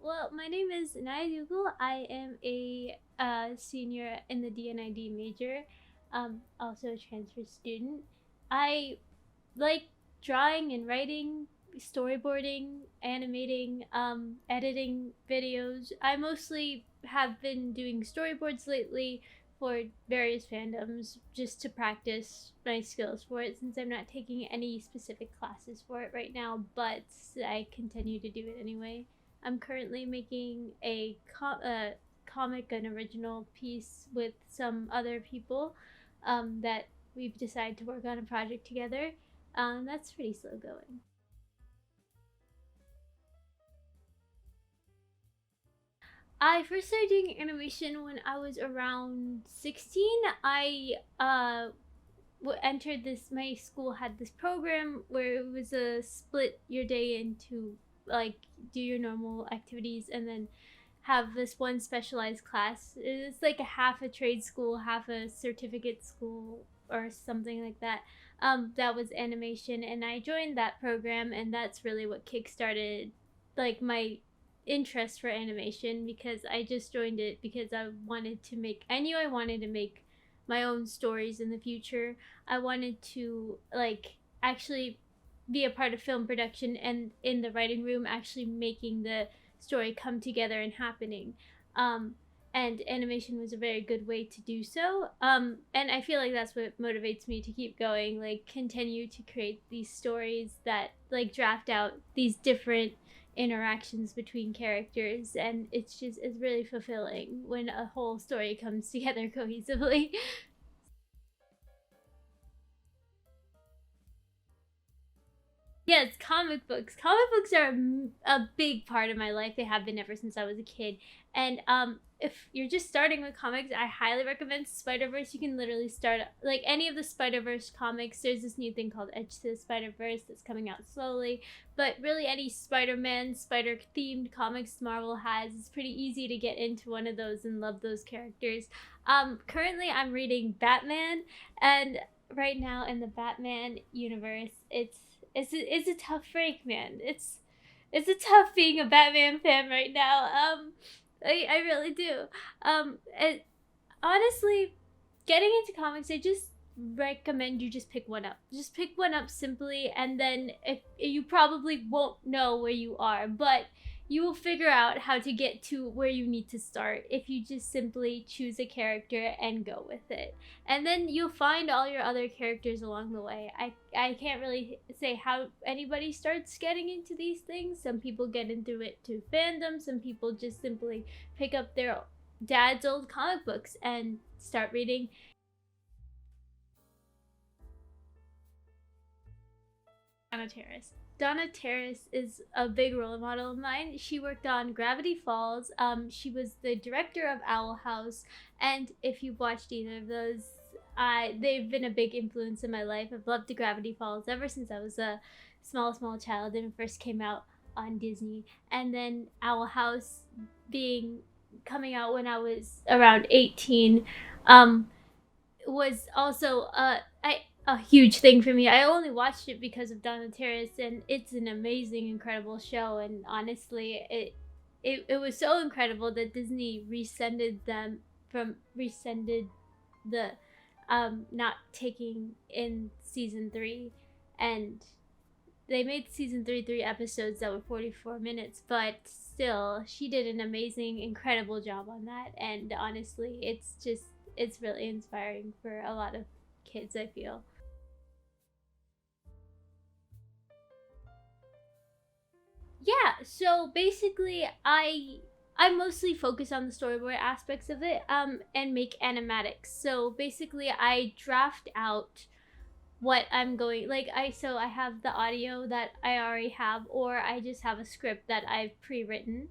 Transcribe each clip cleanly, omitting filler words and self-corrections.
Well, my name is Naya Duggal. I am a senior in the DNID major, also a transfer student. I like drawing and writing, storyboarding, animating, editing videos. I mostly have been doing storyboards lately for various fandoms just to practice my skills for it since I'm not taking any specific classes for it right now, but I continue to do it anyway. I'm currently making comic and original piece with some other people that we've decided to work on a project together. That's pretty slow going. I first started doing animation when I was around 16. I entered this. My school had this program where it was a split your day into like do your normal activities and then have this one specialized class. It's like a half a trade school, half a certificate school, or something like that. That was animation, and I joined that program, and that's really what kickstarted like my interest for animation because I just joined it because I wanted to make. I knew I wanted to make my own stories in the future. I wanted to like actually be a part of film production and in the writing room actually making the story come together and happening. Um, and animation was a very good way to do so. And I feel like that's what motivates me to keep going, like continue to create these stories that like draft out these different interactions between characters, and it's really fulfilling when a whole story comes together cohesively. Yes, comic books. Comic books are a big part of my life. They have been ever since I was a kid. And if you're just starting with comics, I highly recommend Spider Verse. You can literally start like any of the Spider Verse comics. There's this new thing called Edge to the Spider Verse that's coming out slowly. But really, any Spider Man, Spider themed comics Marvel has, it's pretty easy to get into one of those and love those characters. Currently, I'm reading Batman, and right now in the Batman universe, it's a tough break, man. It's a tough being a Batman fan right now. I really do. It honestly, getting into comics, I just recommend you just pick one up. Just pick one up simply, and then if you probably won't know where you are, but you will figure out how to get to where you need to start if you just simply choose a character and go with it. And then you'll find all your other characters along the way. I can't really say how anybody starts getting into these things. Some people get into it to fandom, some people just simply pick up their dad's old comic books and start reading. Donna Terrace. Donna Terrace is a big role model of mine. She worked on Gravity Falls. She was the director of Owl House, and if you've watched either of those, they've been a big influence in my life. I've loved the Gravity Falls ever since I was a small child and it first came out on Disney. And then Owl House being coming out when I was around 18. Um, was also a huge thing for me. I only watched it because of Donna Terrace, and it's an amazing, incredible show. And honestly, it was so incredible that Disney rescinded the not taking in season three, and they made season three episodes that were 44 minutes, but still, she did an amazing, incredible job on that. And honestly, it's really inspiring for a lot of kids, I feel. Yeah, so basically I mostly focus on the storyboard aspects of it and make animatics. So basically I draft out what I'm going like I have the audio that I already have, or I just have a script that I've pre-written,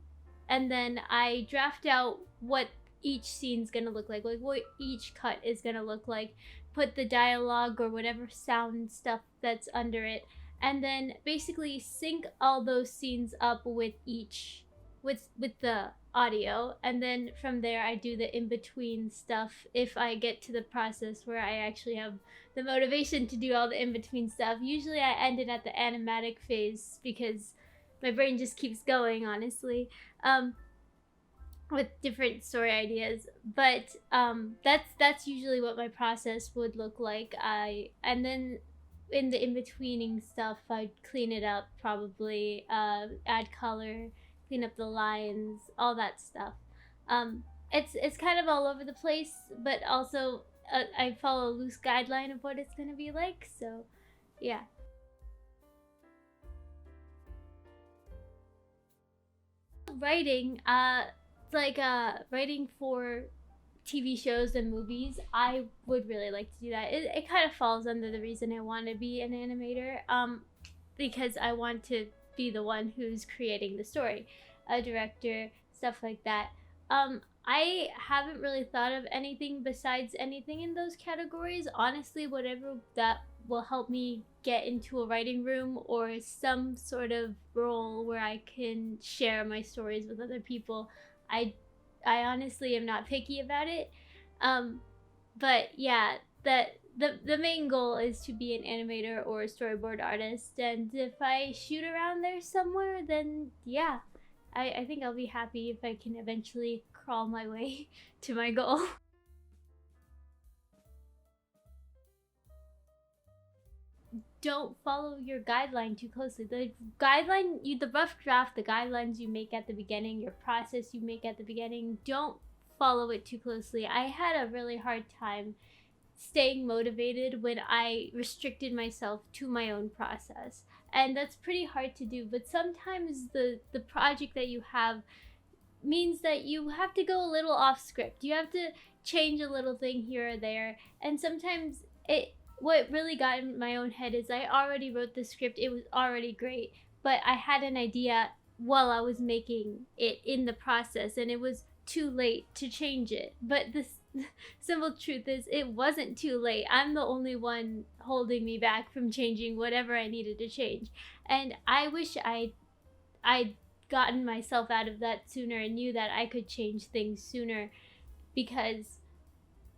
and then I draft out what each scene's going to look like what each cut is going to look like, put the dialogue or whatever sound stuff that's under it, and then basically sync all those scenes up with each with the audio, and then from there I do the in between stuff if I get to the process where I actually have the motivation to do all the in between stuff. Usually I ended at the animatic phase because my brain just keeps going, honestly. Um, with different story ideas, but that's usually what my process would look like. I and then in the in-betweening stuff, I'd clean it up, probably add color, clean up the lines, all that stuff. um it's kind of all over the place, but also I follow a loose guideline of what it's going to be like, so yeah. Writing, like writing for TV shows and movies, I would really like to do that. It kind of falls under the reason I want to be an animator, because I want to be the one who's creating the story, a director, stuff like that. I haven't really thought of anything besides anything in those categories. Honestly, whatever that will help me get into a writing room or some sort of role where I can share my stories with other people. I I honestly am not picky about it. Um, but yeah, that the main goal is to be an animator or a storyboard artist, and if I shoot around there somewhere, then yeah, I think I'll be happy if I can eventually crawl my way to my goal. Don't follow your guideline too closely. The rough draft, the guidelines you make at the beginning, your process you make at the beginning, don't follow it too closely. I had a really hard time staying motivated when I restricted myself to my own process. And that's pretty hard to do, but sometimes the project that you have means that you have to go a little off script. You have to change a little thing here or there. And sometimes it what really got in my own head is I already wrote the script. It was already great, but I had an idea while I was making it in the process, and it was too late to change it. But the simple truth is it wasn't too late. I'm the only one holding me back from changing whatever I needed to change. And I wish I'd gotten myself out of that sooner and knew that I could change things sooner, because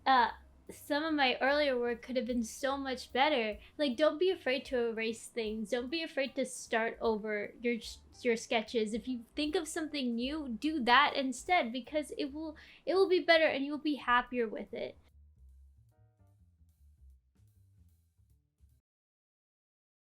uh some of my earlier work could have been so much better. Like, don't be afraid to erase things. Don't be afraid to start over your sketches. If you think of something new, do that instead, because it will be better and you'll be happier with it.